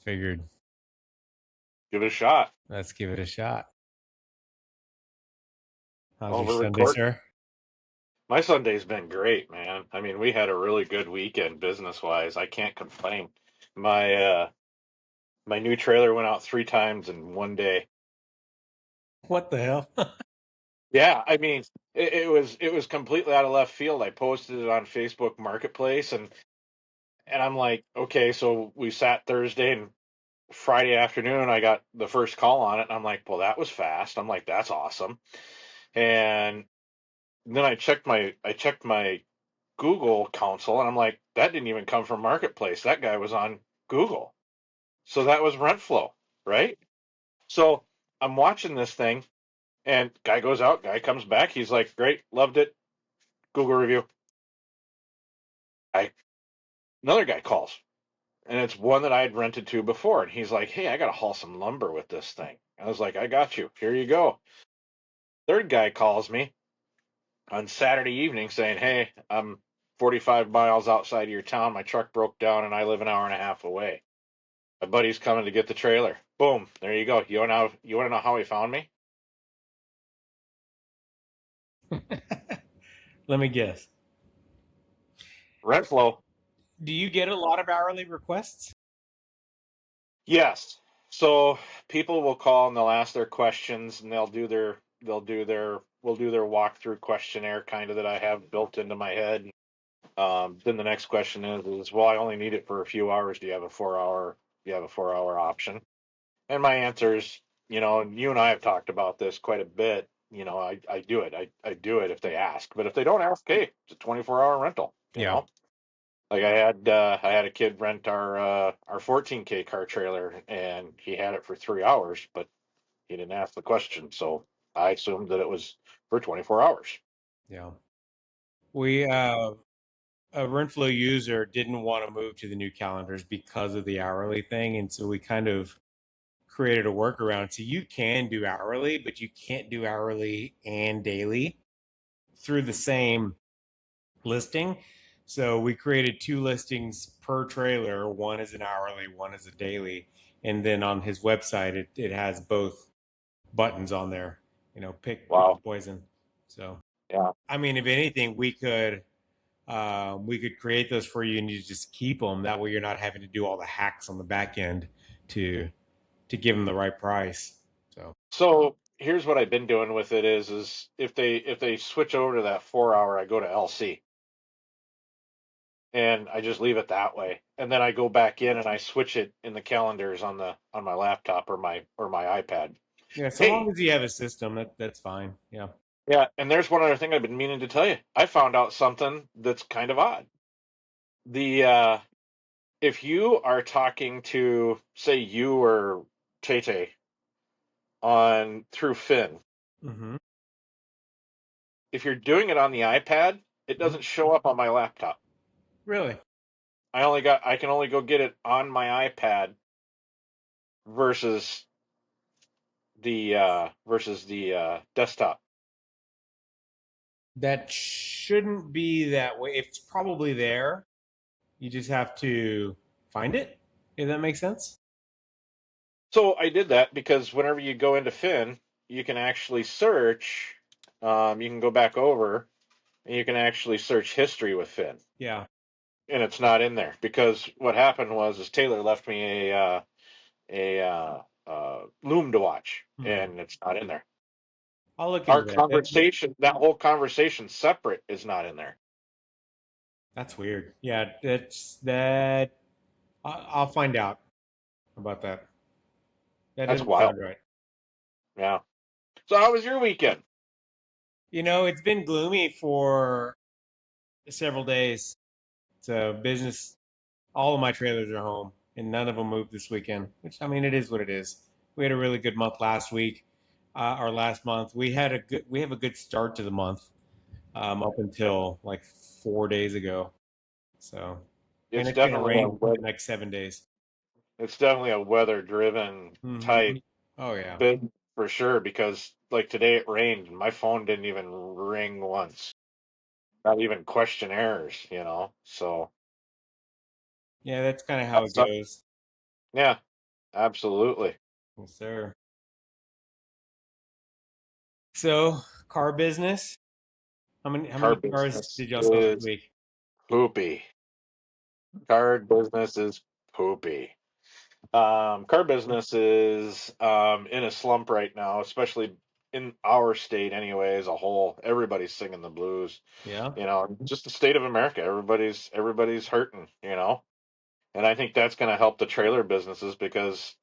figured Give it a shot. let's give it a shot. How's Oh, your we're Sunday, recording. sir? My Sunday's been great, man. I mean, we had a really good weekend business wise. I can't complain. My my new trailer went out 3 times in one day. What the hell? Yeah, I mean, it was completely out of left field. I posted it on Facebook Marketplace and I'm like, okay, so we sat Thursday and Friday afternoon I got the first call on it and I'm like, well, that was fast. I'm like, that's awesome. And then I checked my Google console and I'm like, that didn't even come from Marketplace. That guy was on Google. So that was RentFlow, right? So I'm watching this thing and guy goes out, guy comes back. He's like, great, loved it. Google review. I Another guy calls and it's one that I had rented to before. And he's like, hey, I got to haul some lumber with this thing. I was like, I got you. Here you go. Third guy calls me on Saturday evening saying, hey, I'm 45 miles outside of your town. My truck broke down and I live an hour and a half away. My buddy's coming to get the trailer. Boom. There you go. You want to know how he found me? Let me guess. RentFlow. Do you get a lot of hourly requests? Yes. So people will call and they'll ask their questions and we'll do their walkthrough questionnaire kind of that I have built into my head. Then the next question is, well, I only need it for a few hours. Do you have a 4 hour option? And my answer is, and you and I have talked about this quite a bit. I do it. I do it if they ask. But if they don't ask, hey, it's a 24-hour rental, Yeah. Like I had a kid rent our 14K car trailer and he had it for 3 hours, but he didn't ask the question, so I assumed that it was for 24 hours. Yeah. We a RentFlow user didn't want to move to the new calendars because of the hourly thing, and so we kind of created a workaround. So you can do hourly, but you can't do hourly and daily through the same listing. So we created two listings per trailer. One is an hourly, one is a daily. And then on his website, it has both buttons on there, pick your Wow. poison. So, Yeah. I mean, if anything, we could create those for you and you just keep them. That way you're not having to do all the hacks on the back end to, to give them the right price. So, So here's what I've been doing with it is if they switch over to that 4 hour, I go to LC and I just leave it that way. And then I go back in and I switch it in the calendars on my laptop or my iPad. yeah, so long Hey, as you have a system, that's fine. Yeah. yeah, and there's one other thing I've been meaning to tell you. I found out something that's kind of odd. The If you are talking to, say, you or Tay on through Finn, Mm-hmm. if you're doing it on the iPad, it Mm-hmm. doesn't show up on my laptop. Really? I can only go get it on my iPad versus the desktop. That shouldn't be that way. It's probably there. You just have to find it. If that makes sense. So I did that because whenever you go into Finn, you can actually search. You can go back over and you can actually search history with Finn, Yeah. and it's not in there because what happened was is Taylor left me a Loom to watch, Hmm. and it's not in there. I'll look Our into that. conversation, that whole conversation separate, is not in there. That's weird. Yeah, that's that. I'll find out about that. That That's doesn't wild. sound right. Yeah. So how was your weekend? It's been gloomy for several days. So business, all of my trailers are home, and none of them moved this weekend. Which, I mean, it is what it is. We had a really good month last week. Our last month, we have a good start to the month, up until like 4 days ago. So, and It's it's gonna definitely a rain the weather, next 7 days. it's definitely a weather driven Hmm. type Oh yeah. bid for sure because like today it rained and my phone didn't even ring once. Not even questionnaires. So Yeah, that's kind of how that it sucked. goes. Yeah. Absolutely. Yes, sir. So, car business. How many Car cars business did y'all sell this is week? poopy. Car business is poopy. Car business is in a slump right now, especially in our state anyway, as a whole. Everybody's singing the blues. Yeah. Just the state of America. Everybody's hurting, And I think that's going to help the trailer businesses because,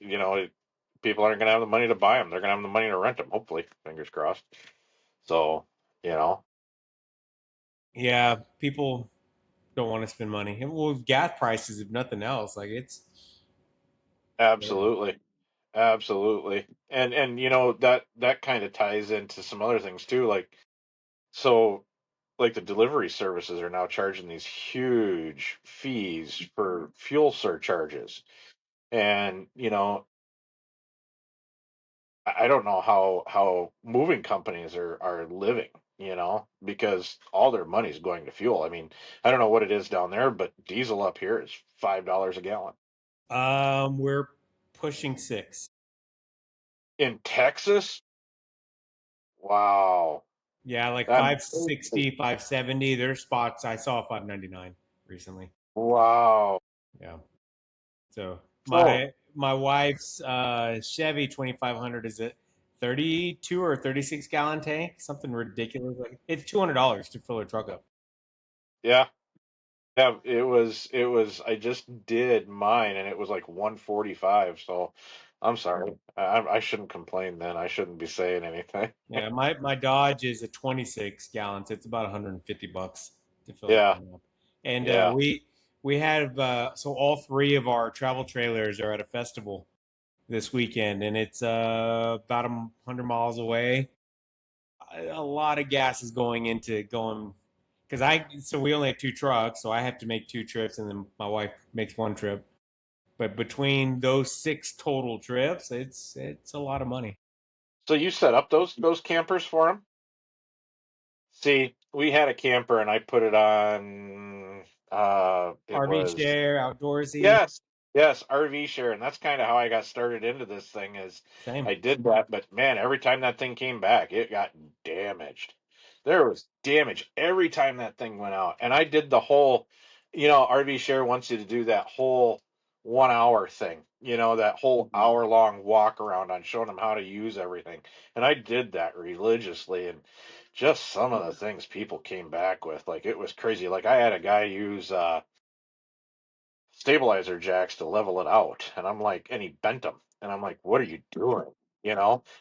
people aren't going to have the money to buy them. They're going to have the money to rent them, hopefully. Fingers crossed. So, you know, Yeah, people don't want to spend money. Well, with gas prices, if nothing else, like it's terrible. absolutely. Absolutely. And that kind of ties into some other things too. So like the delivery services are now charging these huge fees for fuel surcharges. And, I don't know how moving companies are living, because all their money's going to fuel. I mean, I don't know what it is down there, but diesel up here is $5 a gallon. We're pushing 6. In Texas, wow. Yeah, like That 560, 570. There's spots I saw 599 recently. wow. Yeah. So So my wife's Chevy 2500 is a 32 or 36 gallon tank, something ridiculous. Like it's $200 to fill a truck up. yeah, yeah, it was I just did mine and it was like 145. So I'm sorry. I shouldn't complain then. I shouldn't be saying anything. Yeah, my Dodge is a 26 gallons. It's about $150 to fill that Yeah, thing up. And yeah. we have so all three of our travel trailers are at a festival this weekend, and it's about 100 miles away. A lot of gas is going into going because we only have 2 trucks, so I have to make 2 trips, and then my wife makes 1 trip. But between those 6 total trips, it's a lot of money. So you set up those campers for them? See, we had a camper and I put it on it RV was share, outdoorsy, yes, yes, RV share, and that's kind of how I got started into this thing is same. I did that, but man, every time that thing came back, it got damaged. There was damage every time that thing went out. And I did the whole, RV share wants you to do that whole 1 hour thing, that whole hour long walk around on showing them how to use everything. And I did that religiously and just some of the things people came back with, like it was crazy. Like I had a guy use stabilizer jacks to level it out. And I'm like, and he bent them. And I'm like, what are you doing?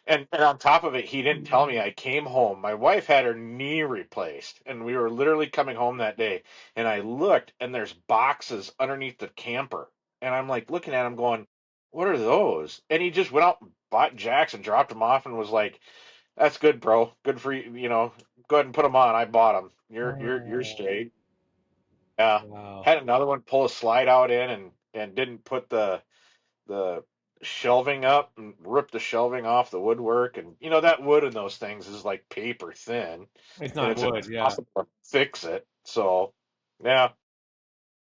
And on top of it, he didn't tell me. I came home. My wife had her knee replaced, and we were literally coming home that day. And I looked, and there's boxes underneath the camper. And I'm like looking at him going, what are those? And he just went out and bought jacks and dropped them off and was like, that's good, bro. Good for you. Go ahead and put them on. I bought them. You're Oh, straight. Yeah. wow. Had another one pull a slide out in and didn't put the shelving up and rip the shelving off the woodwork. And that wood in those things is like paper thin It's and not it's wood, yeah. impossible to fix it. So, yeah,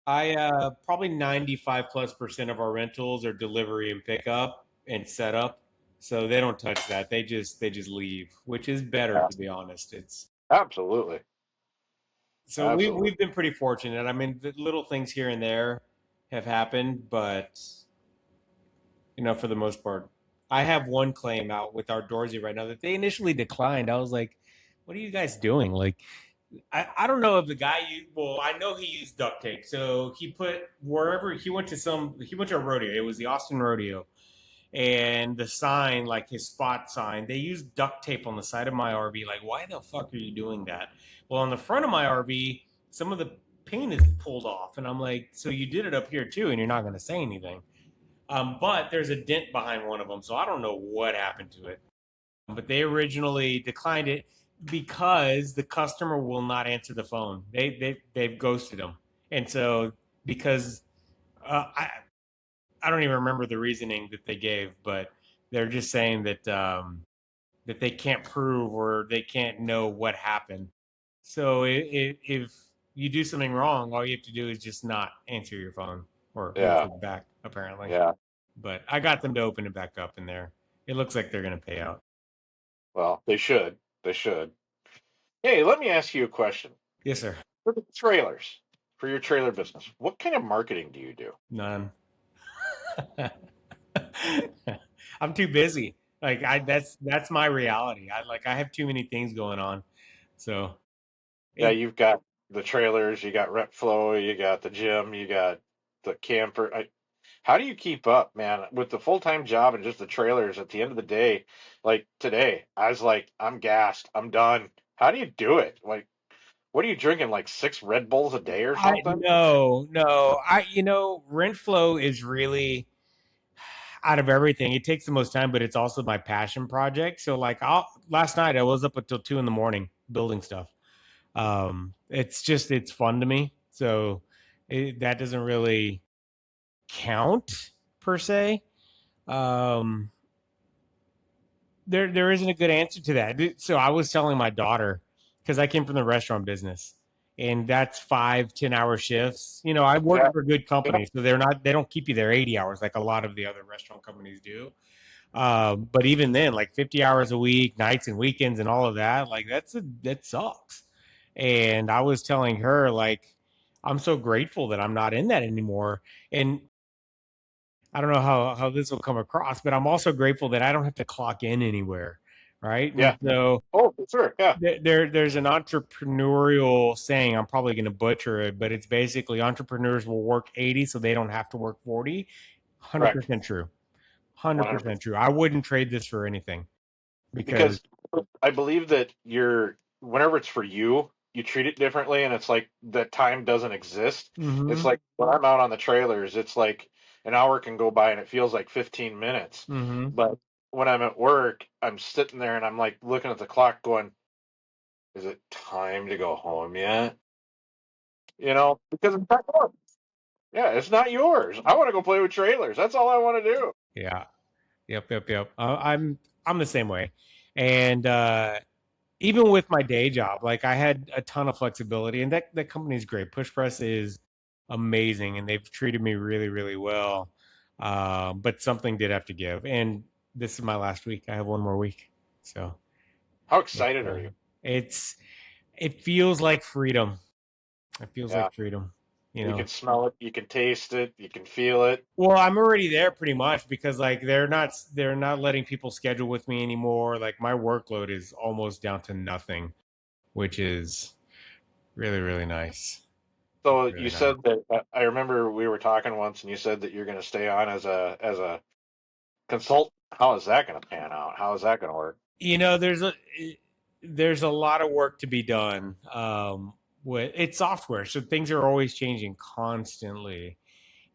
I probably 95+% of our rentals are delivery and pickup and setup. So they don't touch that. They just leave, which is better yeah, to be honest. It's absolutely. so Absolutely. we've been pretty fortunate. I mean, the little things here and there have happened, but for the most part, I have one claim out with our Doorsy right now that they initially declined. I was like, "What are you guys doing?" Like, I don't know if the guy well, I know he used duct tape. So he put wherever he went to a rodeo. It was the Austin Rodeo. And the sign, like his spot sign, they used duct tape on the side of my RV. Like, why the fuck are you doing that? Well, on the front of my RV, some of the paint is pulled off. And I'm like, so you did it up here too, and you're not going to say anything. But there's a dent behind one of them. So I don't know what happened to it. But they originally declined it because the customer will not answer the phone. They've ghosted them, and so because I don't even remember the reasoning that they gave, but they're just saying that they can't prove or they can't know what happened. So if you do something wrong, all you have to do is just not answer your phone or Yeah, answer it back. Apparently, yeah. but I got them to open it back up, and it looks like they're going to pay out. Well, they should. They should. Hey, let me ask you a question. Yes, sir. For the trailers, for your trailer business, what kind of marketing do you do? None. I'm too busy. Like that's my reality. I have too many things going on. So Yeah, it you've got the trailers, you got RepFlow, you got the gym, you got the camper. How do you keep up, man, with the full-time job and just the trailers at the end of the day? Like today, I was like, I'm gassed. I'm done. How do you do it? Like, what are you drinking? Like six Red Bulls a day or I something? no. Rent flow is really out of everything. It takes the most time, but it's also my passion project. So like last night I was up until 2 in the morning building stuff. It's fun to me. So that doesn't really count per se. Um, there isn't a good answer to that. So I was telling my daughter because I came from the restaurant business, and that's 5-10 hour shifts. I work Yeah, for good yeah, companies, so they don't keep you there 80 hours like a lot of the other restaurant companies do. But even then, like 50 hours a week, nights and weekends, and all of that, like that sucks. And I was telling her like I'm so grateful that I'm not in that anymore. And I don't know how this will come across, but I'm also grateful that I don't have to clock in anywhere, right? And yeah. so Oh, for sure. Yeah, there's an entrepreneurial saying. I'm probably going to butcher it, but it's basically entrepreneurs will work 80 so they don't have to work 40. correct. 100% true. 100% 100%. true. I wouldn't trade this for anything because Because I believe that whenever it's for you, you treat it differently, and it's like that time doesn't exist. It's mm-hmm, like when I'm out on the trailers, it's like an hour can go by and it feels like 15 minutes. mm-hmm. But when I'm at work, I'm sitting there and I'm like looking at the clock going, is it time to go home yet? Because it's not yours. Yeah, it's not yours. I want to go play with trailers. That's all I want to do. Yeah. Yep. I'm the same way. And even with my day job, like I had a ton of flexibility, and that company is great. Push Press is amazing, and they've treated me really, really well. But something did have to give, and this is my last week. I have one more week, so How it's excited are you? it's it feels like freedom. It feels Yeah, like freedom, you you know. can smell it, you can taste it, you can feel it. Well, I'm already there pretty much because like they're not letting people schedule with me anymore. Like my workload is almost down to nothing, which is really, really nice. Really, So really you nice. said that I remember we were talking once, and you said that you're going to stay on as a consultant. How is that going to pan out? How is that going to work? You know, there's a lot of work to be done. With it's software, so things are always changing constantly.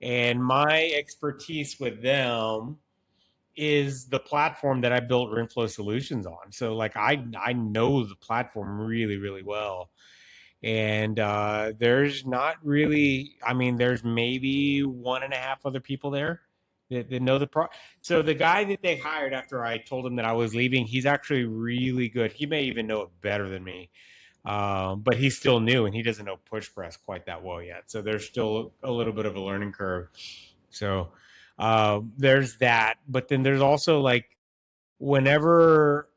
And my expertise with them is the platform that I built Renflow Solutions on. So like I know the platform really, really well. And there's not really, I mean, there's maybe one and a half other people there that know the pro. So the guy that they hired after I told him that I was leaving, he's actually really good. He may even know it better than me, but he's still new and he doesn't know push press quite that well yet. So there's still a little bit of a learning curve. So there's that. But then there's also like whenever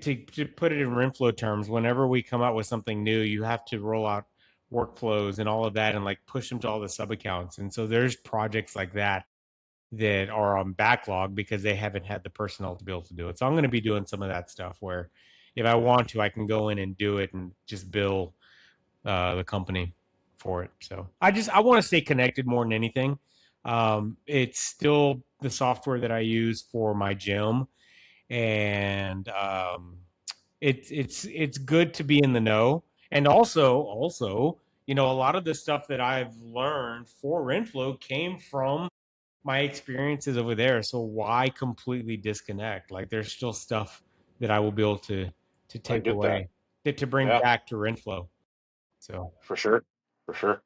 to put it in Renflow terms, whenever we come out with something new, you have to roll out workflows and all of that and like push them to all the sub accounts. And so there's projects like that that are on backlog because they haven't had the personnel to be able to do it. So I'm going to be doing some of that stuff where if I want to, I can go in and do it and just bill the company for it. So I want to stay connected more than anything. It's still the software that I use for my gym, and it's good to be in the know. And also, a lot of the stuff that I've learned for Renflow came from my experiences over there. So why completely disconnect? Like there's still stuff that I will be able to I take get that. away to bring Yeah, back to Renflow. So for sure, for sure.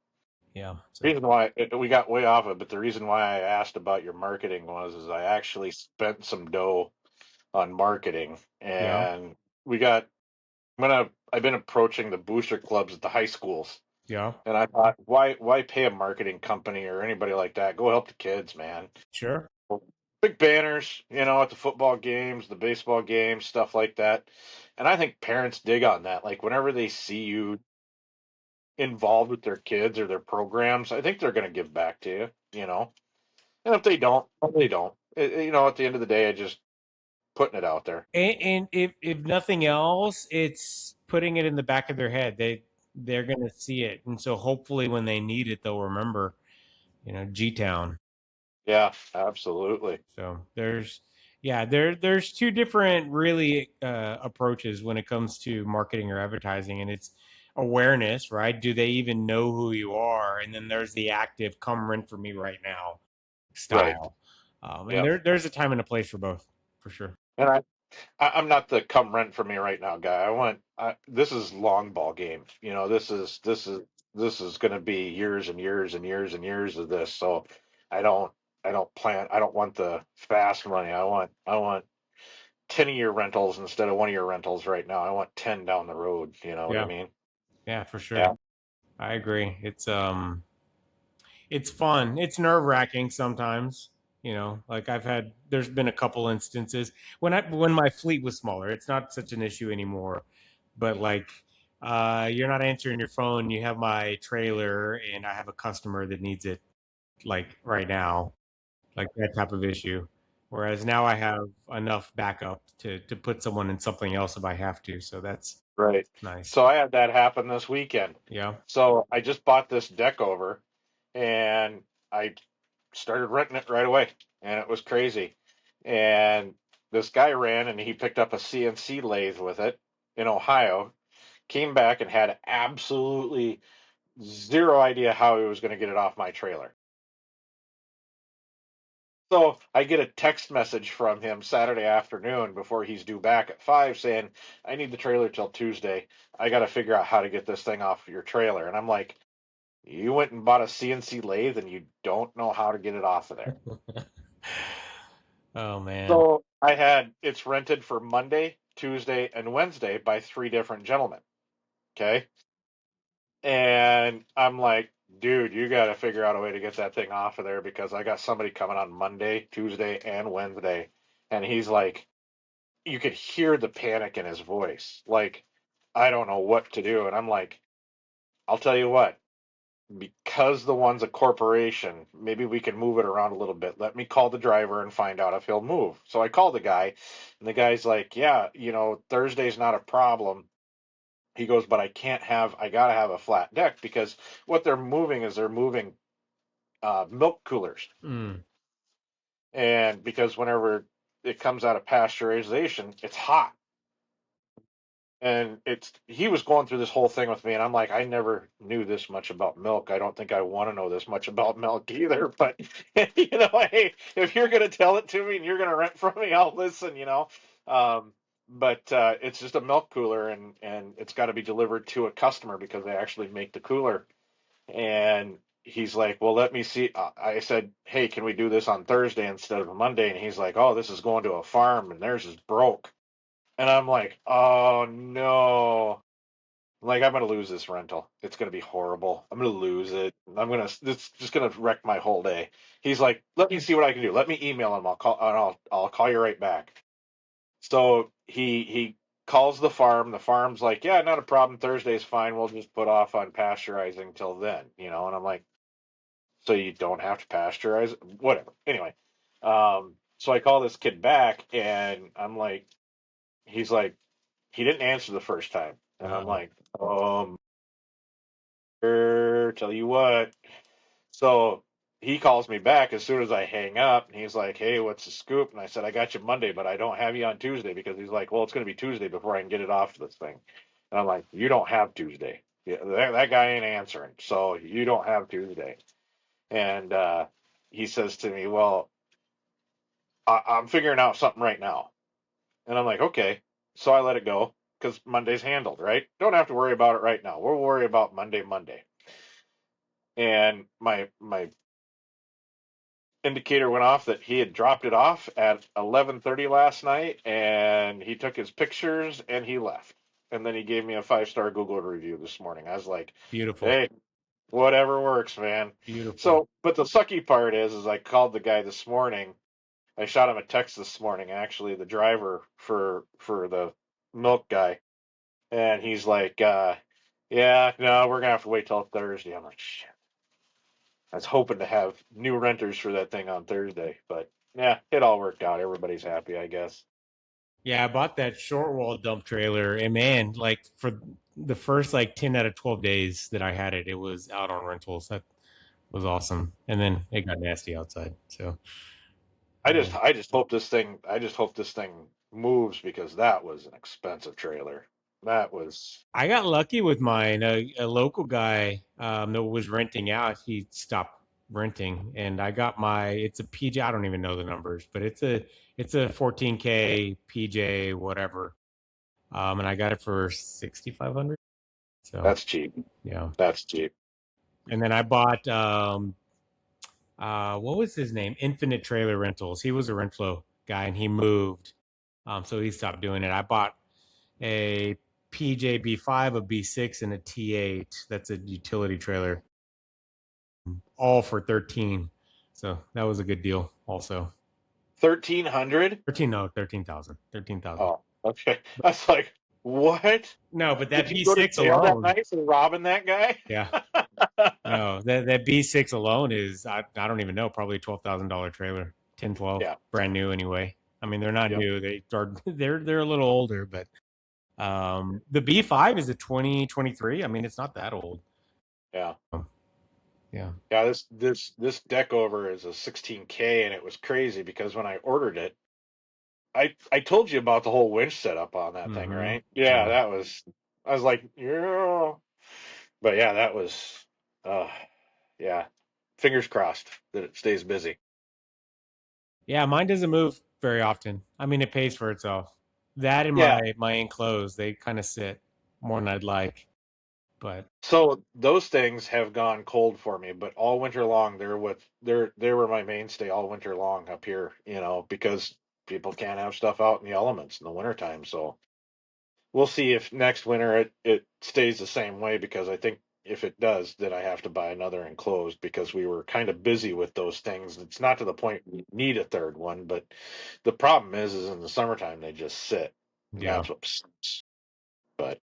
yeah. So Reason why we got way off it, but the reason why I asked about your marketing is I actually spent some dough on marketing, yeah, and I've been approaching the booster clubs at the high schools. yeah, And I thought, why pay a marketing company or anybody like that? Go help the kids, man. sure. big banners, at the football games, the baseball games, stuff like that. And I think parents dig on that. Like whenever they see you involved with their kids or their programs, I think they're going to give back to you. And if they don't, they don't. At the end of the day, I just putting it out there. And if nothing else, it's putting it in the back of their head. They're going to see it, and so hopefully when they need it, they'll remember. G Town. Yeah, absolutely. So there's two different really approaches when it comes to marketing or advertising, and it's awareness, right? Do they even know who you are? And then there's the active, come rent for me right now Right. style. And Yeah. there's a time and a place for both, for sure. And I'm not the come rent for me right now guy. This is long ball game. This is going to be years and years and years and years of this. So I don't I don't want the fast money. I want 10-year rentals instead of 1-year rentals right now. I want 10 down the road. You know what I Yeah, mean? yeah, for sure. Yeah. I agree. It's fun. It's nerve wracking sometimes. Like there's been a couple instances when my fleet was smaller. It's not such an issue anymore. But like, you're not answering your phone. You have my trailer, and I have a customer that needs it like right now, like that type of issue. Whereas now I have enough backup to put someone in something else if I have to. So that's Right. nice. So I had that happen this weekend. Yeah. So I just bought this deck over and I started renting it right away, and it was crazy. And this guy ran and he picked up a CNC lathe with it in Ohio, came back and had absolutely zero idea how he was going to get it off my trailer. So I get a text message from him Saturday afternoon before he's due back at 5 saying, I need the trailer till Tuesday. I got to figure out how to get this thing off your trailer. And I'm like, you went and bought a CNC lathe and you don't know how to get it off of there. Oh man. So it's rented for Monday, Tuesday, and Wednesday by 3 different gentlemen. Okay. And I'm like, dude, you got to figure out a way to get that thing off of there because I got somebody coming on Monday, Tuesday, and Wednesday. And he's like, you could hear the panic in his voice. Like, I don't know what to do. And I'm like, I'll tell you what, because the one's a corporation, maybe we can move it around a little bit. Let me call the driver and find out if he'll move. So I call the guy, and the guy's like, yeah, Thursday's not a problem. He goes, but I gotta have a flat deck because what they're moving is they're moving milk coolers. Mm. And because whenever it comes out of pasteurization, it's hot. And he was going through this whole thing with me, and I'm like, I never knew this much about milk. I don't think I want to know this much about milk either. But hey, if you're gonna tell it to me and you're gonna rent from me, I'll listen. Um, but it's just a milk cooler, and it's got to be delivered to a customer because they actually make the cooler. And he's like, well, let me see. I said, hey, can we do this on Thursday instead of a Monday? And he's like, oh, this is going to a farm, and theirs is broke. And I'm like, oh no. Like I'm gonna lose this rental. It's gonna be horrible. I'm gonna lose it. It's just gonna wreck my whole day. He's like, let me see what I can do. Let me email him. I'll call you right back. So he calls the farm. The farm's like, yeah, not a problem. Thursday's fine. We'll just put off on pasteurizing till then. And I'm like, so you don't have to pasteurize it? Whatever. Anyway, so I call this kid back and I'm like, he's like, he didn't answer the first time. And I'm Uh-oh. like, tell you what. So he calls me back as soon as I hang up, and he's like, hey, what's the scoop? And I said, I got you Monday, but I don't have you on Tuesday because he's like, well, it's going to be Tuesday before I can get it off this thing. And I'm like, you don't have Tuesday. Yeah, that guy ain't answering. So you don't have Tuesday. And he says to me, well, I'm figuring out something right now. And I'm like, okay. So I let it go because Monday's handled, right? Don't have to worry about it right now. We'll worry about Monday. And my indicator went off that he had dropped it off at 11:30 last night, and he took his pictures and he left. And then he gave me a 5-star Google review this morning. I was like, Beautiful. hey, whatever works, man. Beautiful. So, but the sucky part is I called the guy this morning I shot him a text this morning, actually, the driver for the milk guy, and he's like, "Yeah, no, we're gonna have to wait till Thursday." I'm like, "Shit." I was hoping to have new renters for that thing on Thursday, but yeah, it all worked out. Everybody's happy, I guess. Yeah, I bought that short wall dump trailer, and man, like for the first like 10 out of 12 days that I had it, it was out on rentals. That was awesome. And then it got nasty outside. So, yeah. I just hope this thing moves because that was an expensive trailer. That was, I got lucky with mine. A local guy that was renting out, he stopped renting, and I got my. It's a PJ. I don't even know the numbers, but it's a 14K PJ whatever, and I got it for 6,500. So that's cheap. yeah, That's cheap. and then I bought what was his name? Infinite Trailer Rentals. He was a Renflo guy, and he moved, so he stopped doing it. I bought a PJB5, a B6, and a T8. That's a utility trailer, all for 13. So that was a good deal. Also, 1,300? 13, no, 13,000, 13,000. Oh, okay. I was like, what? No, but Did that you go to B6 jail that alone, night for robbing that guy? yeah, no, that B6 alone is I don't even know, probably $12,000 trailer, 10, 12, Yeah. brand new anyway. I mean, they're not Yep. new. They are they're a little older, but the B5 is a 2023. I mean, it's not that old. Yeah. Um, yeah. Yeah, this deck over is a 16K, and it was crazy because when I ordered it, I told you about the whole winch setup on that thing, Mm-hmm. right? Yeah, Yeah. I was like, yeah. But yeah, that was uh yeah. Fingers crossed that it stays busy. Yeah, mine doesn't move very often. I mean, it pays for itself. That and Yeah. my enclosed, they kind of sit more than I'd like. But So those things have gone cold for me, but all winter long they were my mainstay all winter long up here, because people can't have stuff out in the elements in the wintertime. So we'll see if next winter it stays the same way because I think if it does, then I have to buy another enclosed because we were kind of busy with those things. It's not to the point we need a third one, but the problem is in the summertime they just sit, and yeah. that's what sucks. But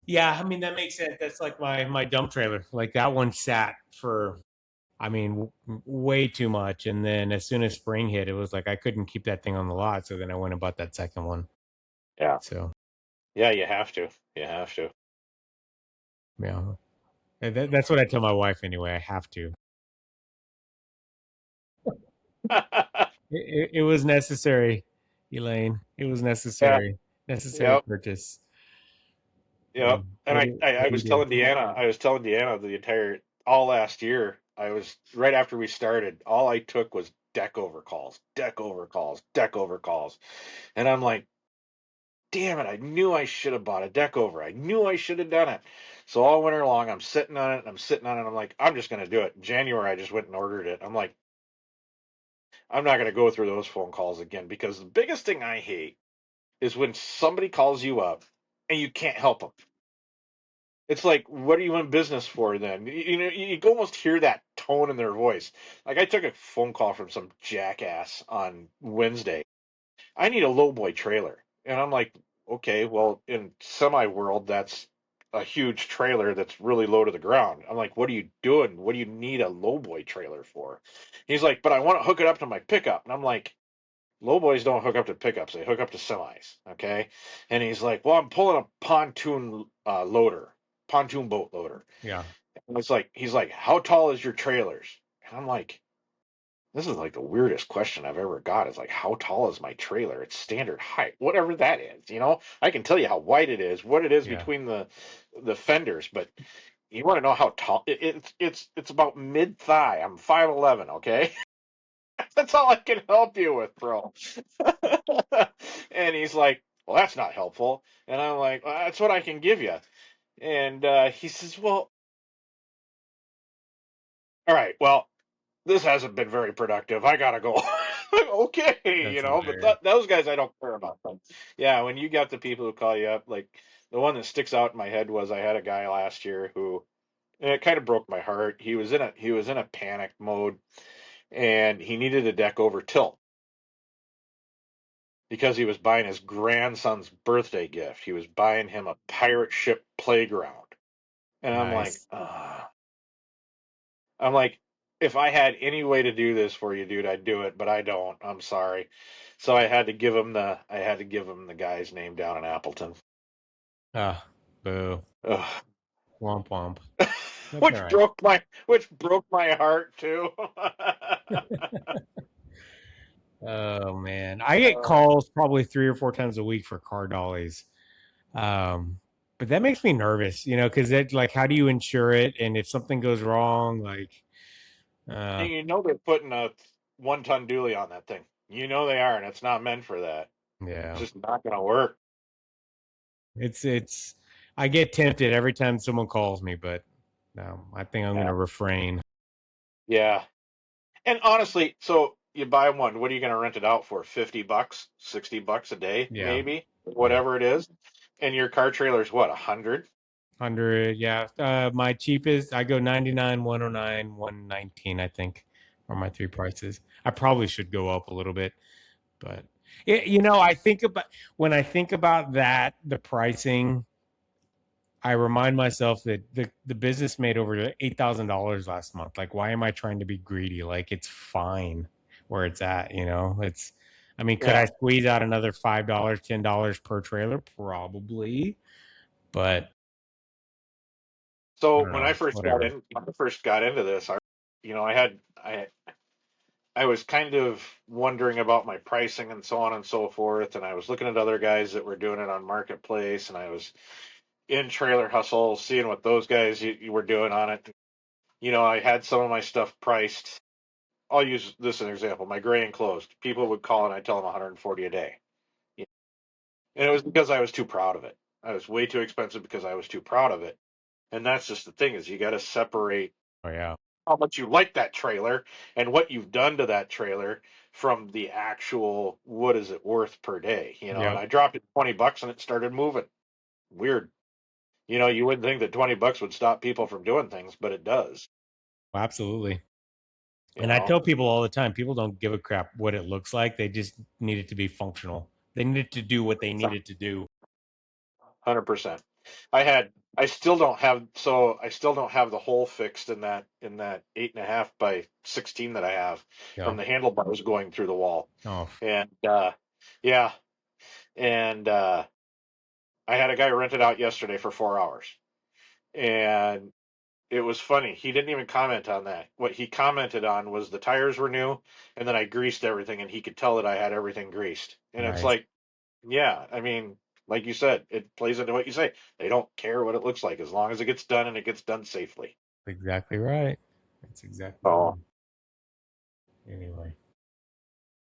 Yeah, I mean that makes sense. That's like my dump trailer. Like that one sat for I mean way too much, and then as soon as spring hit, it was like I couldn't keep that thing on the lot, so then I went and bought that second one. yeah, So, yeah, you have to, you have to. yeah. And that's what I tell my wife anyway. I have to. It was necessary, Elaine. It was Yeah, necessary. Necessary yep, purchase. yep. And What I do you was do? telling Deanna the entire all last year. I was right after we started. All I took was deck overcalls, deck overcalls, deck overcalls, and I'm like, damn it! I knew I should have bought a deck over. I knew I should have done it. So all winter long, I'm sitting on it. And I'm sitting on it. And I'm like, I'm just gonna do it. In January, I just went and ordered it. I'm like, I'm not gonna go through those phone calls again because the biggest thing I hate is when somebody calls you up and you can't help them. It's like, what are you in business for then? You can almost hear that tone in their voice. Like I took a phone call from some jackass on Wednesday. I need a lowboy trailer. And I'm like, okay, well, in semi world, that's a huge trailer that's really low to the ground. I'm like, what are you doing? What do you need a lowboy trailer for? He's like, but I want to hook it up to my pickup. And I'm like, lowboys don't hook up to pickups; they hook up to semis. Okay, and he's like, "Well, I'm pulling a pontoon boat loader." Yeah. And he's like, "How tall is your trailers?" And I'm like, "This is like the weirdest question I've ever got. It's like, how tall is my trailer? It's standard height, whatever that is. I can tell you how wide it is, what it is Yeah. between the fenders, but you want to know how tall? It's about mid thigh. I'm 5'11". Okay. That's all I can help you with, bro. And he's like, well, that's not helpful. And I'm like, well, that's what I can give you. And he says, well, all right, well, this hasn't been very productive. I gotta go. Okay, That's but hilarious. those guys I don't care about them. Yeah, when you got the people who call you up, like the one that sticks out in my head was I had a guy last year who, and it kind of broke my heart. He was in a panic mode and he needed a deck over tilt because he was buying his grandson's birthday gift. He was buying him a pirate ship playground. And I'm like, Nice. I'm like, if I had any way to do this for you, dude, I'd do it, but I don't. I'm sorry. So I had to give him the guy's name down in Appleton. Ah, boo. Ugh. Womp womp. That's all which right. broke my heart too. Oh man, I get Uh, calls probably 3 or 4 times a week for car dollies. Um, but that makes me nervous, because it like, how do you insure it? And if something goes wrong, like, uh, and you know they're putting a 1-ton dually on that thing. You know they are, and it's not meant for that. It's yeah, just not going to work. it's. I get tempted every time someone calls me, but no, I think I'm Yeah. gonna refrain. Yeah. And honestly, so you buy one, what are you going to rent it out for? $50, $60 a day, Yeah, maybe, yeah, whatever it is. And your car trailer's what, 100? 100. Yeah, my cheapest, I go 99, 109, 119. I think are my three prices. I probably should go up a little bit. But I think about when I think about that, the pricing, I remind myself that the business made over $8,000 last month. Like, why am I trying to be greedy? Like, it's fine where it's at. It's. I mean, could I Yeah. squeeze out another $5, $10 per trailer? Probably, but I So don't when I know. first got Whatever. in, when I first got into this, I was kind of wondering about my pricing and so on and so forth, and I was looking at other guys that were doing it on Marketplace, and I was in Trailer Hustle, seeing what those guys you were doing on it. I had some of my stuff priced. I'll use this as an example. My gray enclosed. People would call and I'd tell them 140 a day. And it was because I was too proud of it. I was way too expensive because I was too proud of it. And that's just the thing is you got to separate Oh yeah. how much you like that trailer and what you've done to that trailer from the actual what is it worth per day, and Yep. I dropped it $20 and it started moving. Weird. You wouldn't think that $20 would stop people from doing things, but it does, Absolutely. you And I know. tell people all the time, people don't give a crap what it looks like. They just need it to be functional. They need it to do what they need it to do. 100%. I still don't have the hole fixed in that 8.5 by 16 that I have Yeah. from the handlebars going through the wall. Oh, And yeah, and I had a guy rent it out yesterday for 4 hours. And it was funny. He didn't even comment on that. What he commented on was the tires were new, and then I greased everything, and he could tell that I had everything greased. And it's nice. like, yeah, I mean, like you said, it plays into what you say. They don't care what it looks like as long as it gets done and it gets done safely. Exactly right. That's exactly Oh, right. Anyway.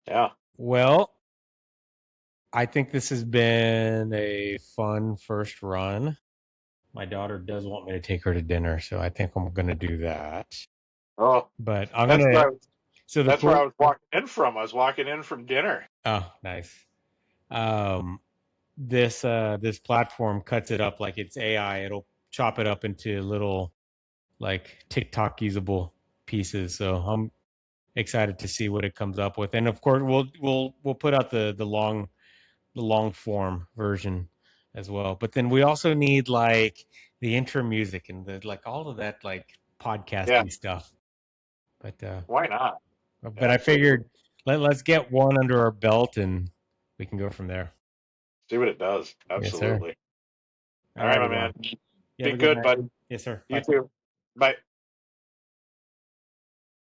yeah. Well, I think this has been a fun first run. My daughter does want me to take her to dinner, so I think I'm going to do that. Oh, But I'm going that's where to. I was, So the that's where I cool. was walking in from. I was walking in from dinner. Oh, nice. Um, this platform cuts it up like it's AI. It'll chop it up into little like TikTok usable pieces. So I'm excited to see what it comes up with. And of course, we'll put out the long form version as well. But then we also need like the intro music and the like all of that like Yeah, podcasty stuff. But why not? I Absolutely. figured let's get one under our belt and we can go from there. See what it does. Yes, sir. Absolutely. All All right, righty, my Ron. man. You have Be a good good, night. bud. Yes, sir. You Bye. too. Bye.